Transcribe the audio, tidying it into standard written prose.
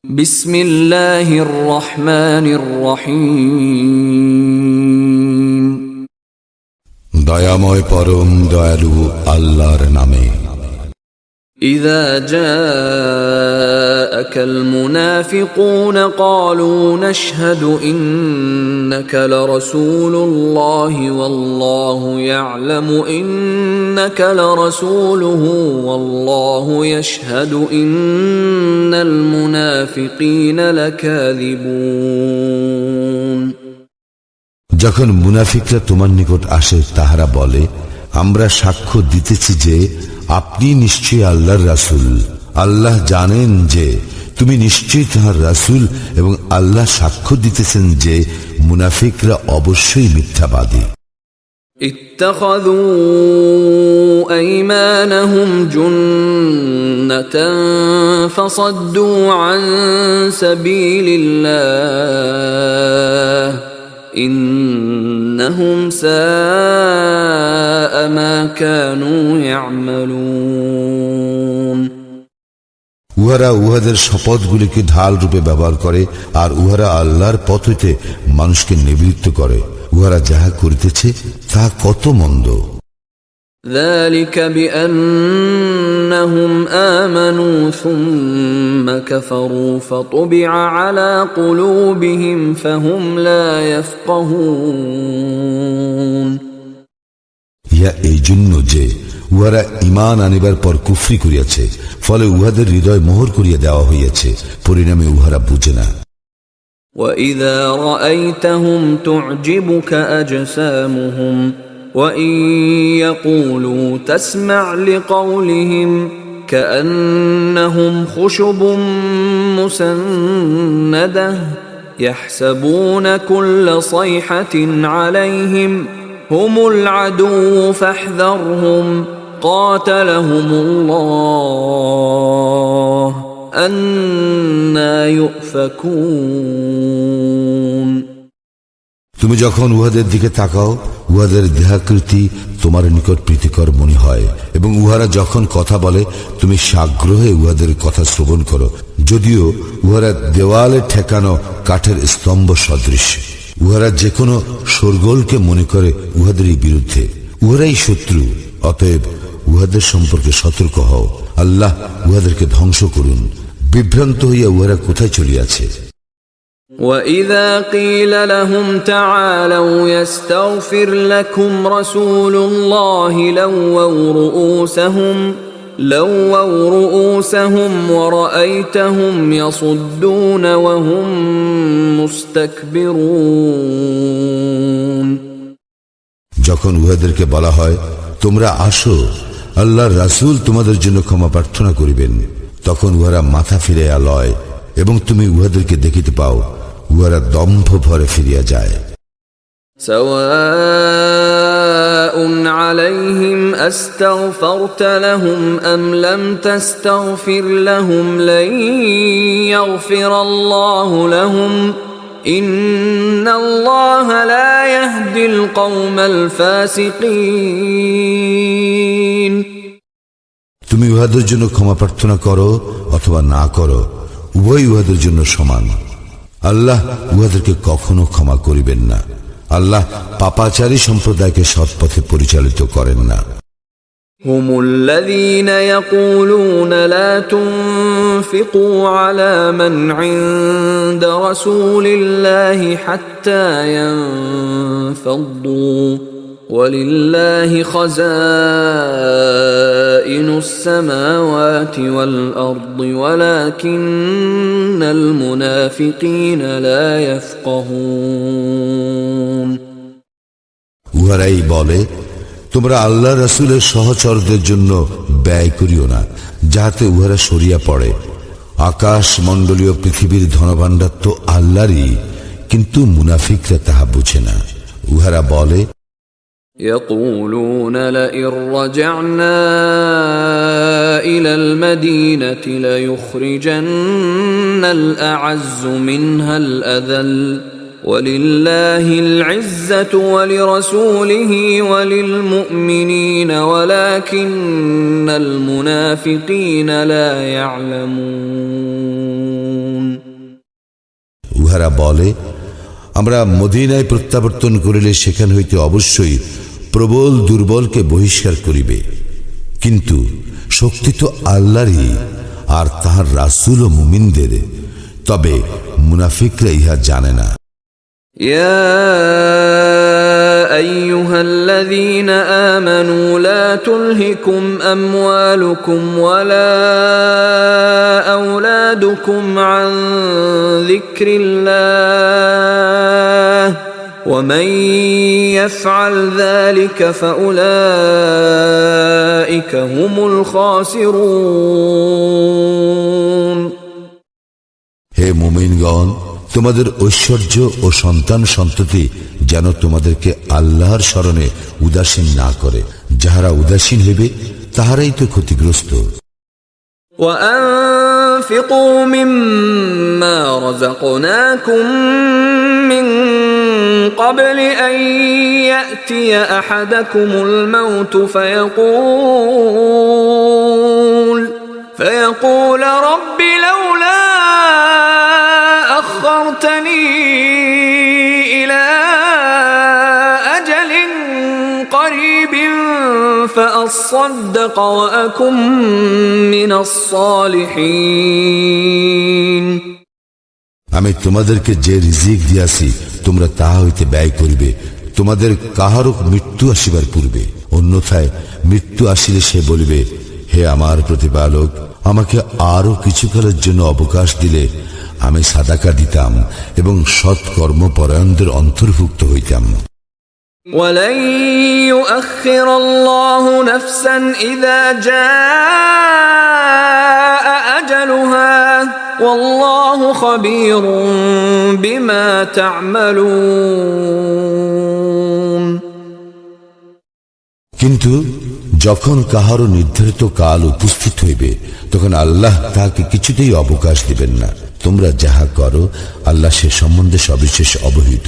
বিসমিল্লাহির রহমানির রহিম। দয়াময় পরম দয়ালু আল্লাহর নামে। ইযা জাআকাল মুনাফিকুন ক্বালু নাশহাদু ইন্নাকা লারাসূলুল্লাহি ওয়াল্লাহু ইয়া'লামু ইন্নাকা লারাসূলুহু ওয়াল্লাহু ইয়াশহাদু ইন্নাল মুনাফিকিনা লাকাযিবুন। যখন মুনাফিকরা তোমার নিকট আসে তাহারা বলে, আমরা সাক্ষ্য দিতেছি যে আপনি নিশ্চয়ই আল্লাহর রাসূল। আল্লাহ জানেন যে তুমি নিশ্চয়ই তাঁর রাসূল এবং আল্লাহ সাক্ষ্য দিতেছেন যে মুনাফিকরা অবশ্যই মিথ্যাবাদী। ইত্তাখাযু আইমানাহুম জুন্নাতান ফাসাদ্দু আন সাবিলিল্লাহ ইন্নাহুম সাআ মা কানু ইয়া'মালুন। উহারা উহাদের শপথগুলিকে ঢাল রূপে ব্যবহার করে আর উহারা আল্লাহর পথ হইতে মানুষকে নিবৃত্ত করে। উহারা যাহা করিতেছে তাহা কত মন্দ। ذلك بأنهم آمنوا ثم كفروا فطبع على قلوبهم فهم لا يفقهون। ইহা এই জন্য যে উহারা ঈমান আনিবার পর কুফরি করিয়াছে, ফলে উহাদের হৃদয় মোহর করিয়া দেওয়া হইয়াছে, পরিণামে উহারা বুঝে না। وإذا رأيتهم تعجبك أجسامهم وإن يقولوا تسمع لقولهم كأنهم خشب مسندة يحسبون كل صيحة عليهم هم العدو فاحذرهم قاتلهم الله أنى يؤفكون। তুমি যখন উহাদের দিকে তাকাও, উহাদের দেহাকৃতি তোমার নিকট প্রীতিকর মনে হয় এবং উহারা যখন কথা বলে তুমি সাগ্রহে উহাদের কথা শ্রবণ করো, যদিও উহারা দেওয়ালে ঠেকানো কাঠের স্তম্ভ সদৃশ। উহারা যে কোনো শোরগোলকে মনে করে উহাদেরই বিরুদ্ধে। উহারাই শত্রু, অতএব উহাদের সম্পর্কে সতর্ক হও। আল্লাহ উহাদেরকে ধ্বংস করুন। বিভ্রান্ত হইয়া উহারা কোথায় চলিয়াছে। وَإِذَا قِيلَ لَهُمْ تَعَالَوْا يَسْتَغْفِرْ لَكُمْ رَسُولُ اللَّهِ لَوَّوْا رُؤُوسَهُمْ وَرَأَيْتَهُمْ يَصُدُّونَ وَهُمْ مُسْتَكْبِرُونَ। যখন উহাদেরকে বলা হয়, তোমরা আসো, আল্লাহর রাসূল তোমাদের জন্য ক্ষমা প্রার্থনা করিবেন, তখন উহারা মাথা ফিরাইয়া লয় এবং তুমি উহাদেরকে দেখিতে পাও উহারা দম্ভ ভরে ফিরিয়া যায়। সাওয়াউন আলাইহিম আস্তাগফারত লাহুম আম লাম তাস্তাগফির লাহুম লান ইয়াগফিরাল্লাহু লাহুম ইন্নাল্লাহা লা ইয়াহদিল কওমাল ফাসিকিন। তুমি উহাদের জন্য ক্ষমা প্রার্থনা করো অথবা না করো, উভয় উহাদের জন্য সমান। আল্লাহ উহাদেরকে কখনো ক্ষমা করিবেন না। আল্লাহ পাপাচারী সম্প্রদায়কে সৎপথে পরিচালিত করেন না। هم الذين يقولون لا تنفقوا على من عند رسول الله حتى ينفضوا ولله خزائن السماوات والأرض ولكن المنافقين لا يفقهون। উহারাই বলে, তোমরা আল্লাহ রাসূলের সহচরদের জন্য ব্যয় করিও না, যাহাতে উহারা সরিয়া পড়ে। আকাশ মণ্ডলীয় পৃথিবীর ধনভাণ্ডার তো আল্লাহরই, কিন্তু মুনাফিকরা তাহা বুঝে না। উহারা বলে, يقولون لئن رجعنا إلى المدينة ليخرجن الأعز منها الأذل ولله العزة ولرسوله وللمؤمنين ولكن المنافقين لا يعلمون। উহারা বলে, আমরা মদিনায় প্রত্যাবর্তন করিলে সেখান হইতে অবশ্যই প্রবল দুর্বলকে বহিষ্কার করিবে, কিন্তু শক্তি তো আল্লাহরই আর তাহার রাসূল ও মুমিনদের, তবে মুনাফিকরা ইহা জানে না। يا أيها الذين آمنوا لا تلهكم أموالكم ولا أولادكم عن ذكر الله ومن يفعل ذلك فأولئك هم الخاسرون। হে মুমিনগণ, তোমাদের ঐশ্বর্য ও সন্তান সন্ততি যেন তোমাদেরকে আল্লাহর স্মরণে উদাসীন না করে। যাহারা উদাসীন হইবে তাহারাই তো ক্ষতিগ্রস্ত। وأنفقوا مما رزقناكم من قبل أن يأتي أحدكم الموت فيقول رب لولا أخرتني إلى أجل قريب فأصدق وأكن من الصالحين। আমি তোমাদেরকে যে রিজিক দিয়াছি তোমরা তাহা হইতে ব্যয় করিবে, তোমাদের কাহারও মৃত্যু আসিবার পূর্বে। অন্যথায় মৃত্যু আসিলে সে বলিবে, হে আমার প্রতিপালক, আমাকে আরো কিছুকালের জন্য অবকাশ দিলে আমি সাদাকা দিতাম এবং সৎকর্মপরায়ণদের অন্তর্ভুক্ত হইতাম। وَلَن يُؤَخِّرَ اللَّهُ نَفْسًا إِذَا جَاءَ أَجَلُهَا وَاللَّهُ خَبِيرٌ بِمَا تَعْمَلُونَ। কিন্তু যখন কাহারও নির্ধারিত কাল উপস্থিত হইবে তখন আল্লাহ তাহাকে কিছুতেই অবকাশ দিবেন না। তোমরা যাহা করো আল্লাহ সে সম্বন্ধে সবিশেষ অবহিত।